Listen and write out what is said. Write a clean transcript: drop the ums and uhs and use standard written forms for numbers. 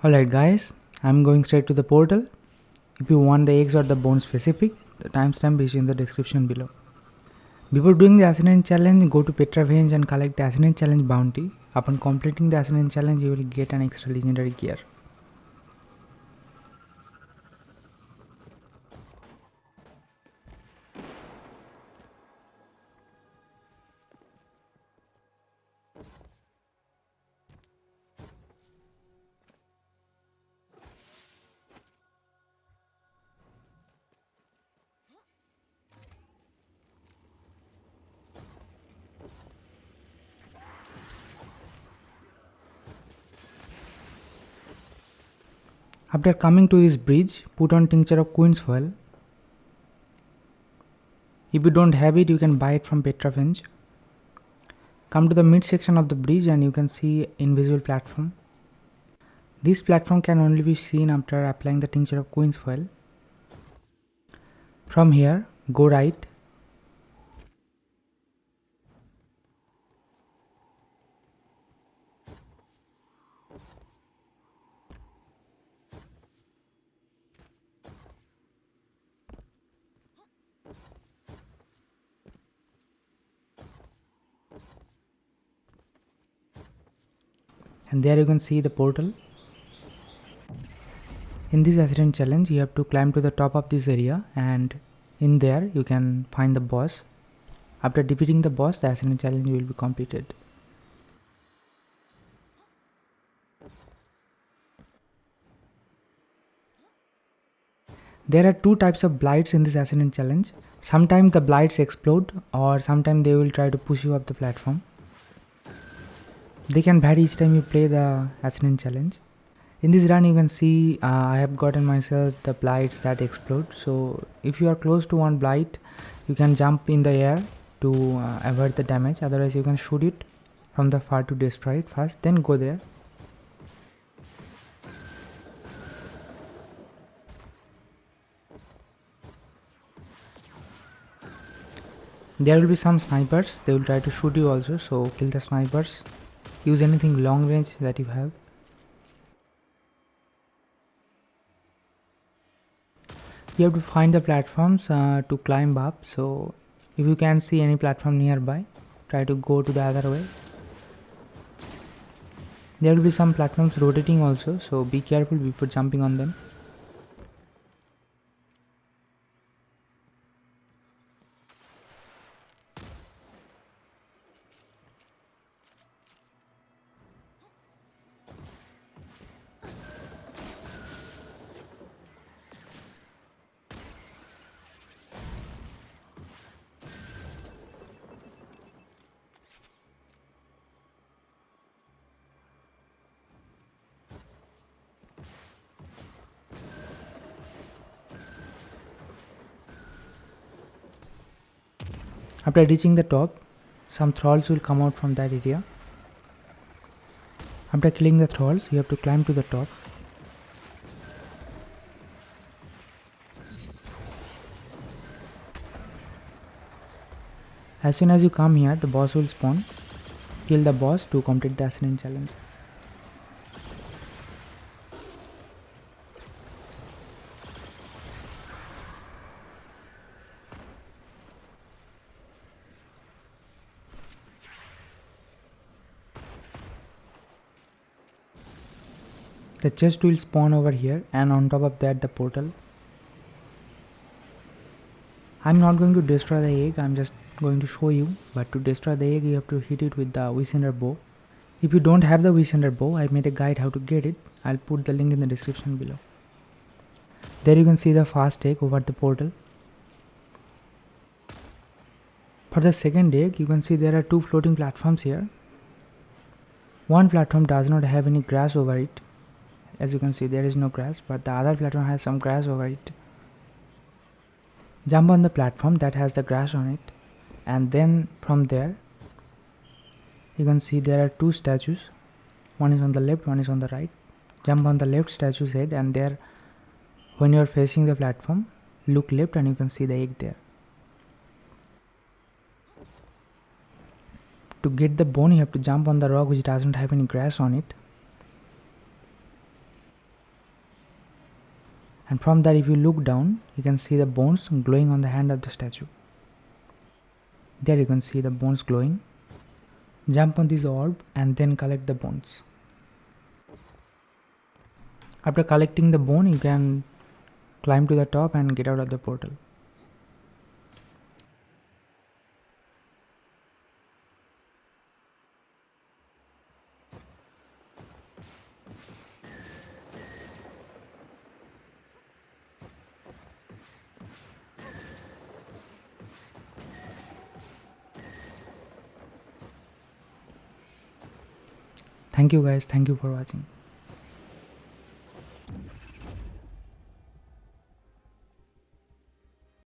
Alright guys, I'm going straight to the portal. If you want the eggs or the bone specific, the timestamp is in the description below. Before doing the Ascendant challenge, go to Petravenge and collect the Ascendant challenge bounty. Upon completing the Ascendant challenge, you will get an extra legendary gear. After coming to this bridge, put on Tincture of Queen's Foil. If you don't have it, you can buy it from Petravenge. Come to the mid section of the bridge and you can see invisible platform. This platform can only be seen after applying the Tincture of Queen's Foil. From here, go right. And there you can see the portal. In this Ascendant challenge, you have to climb to the top of this area, and in there you can find the boss. After defeating the boss, the Ascendant challenge will be completed. There are two types of blights in this Ascendant challenge. Sometimes the blights explode, or sometimes they will try to push you up the platform. They can vary each time you play the Ascendant challenge. In this run you can see I have gotten myself the blights that explode. So if you are close to one blight, you can jump in the air to avoid the damage. Otherwise you can shoot it from the far to destroy it first, then go there. There will be some snipers, they will try to shoot you also, so kill the snipers. Use anything long range that you have. You have to find the platforms to climb up. So if you can see any platform nearby, try to go to the other way. There will be some platforms rotating also, so be careful before jumping on them. After reaching the top, some thralls will come out from that area. After killing the thralls, you have to climb to the top. As soon as you come here, the boss will spawn. Kill the boss to complete the Ascendant challenge. The chest will spawn over here, and on top of that the portal. I'm not going to destroy the egg, I'm just going to show you, but to destroy the egg you have to hit it with the Wisender bow. If you don't have the Wisender bow, I made a guide how to get it. I'll put the link in the description below. There you can see the fast egg over the portal. For the second egg, you can see there are two floating platforms here. One platform does not have any grass over it. As you can see, there is no grass, but the other platform has some grass over it. Jump on the platform that has the grass on it, and then from there you can see there are two statues. One is on the left, one is on the right. Jump on the left statue's head, and there, when you are facing the platform, look left and you can see the egg there. To get the bone, you have to jump on the rock which doesn't have any grass on it. And from that, if you look down, you can see the bones glowing on the hand of the statue. There you can see the bones glowing. Jump on this orb and then collect the bones. After collecting the bone, you can climb to the top and get out of the portal. Thank you guys, thank you for watching.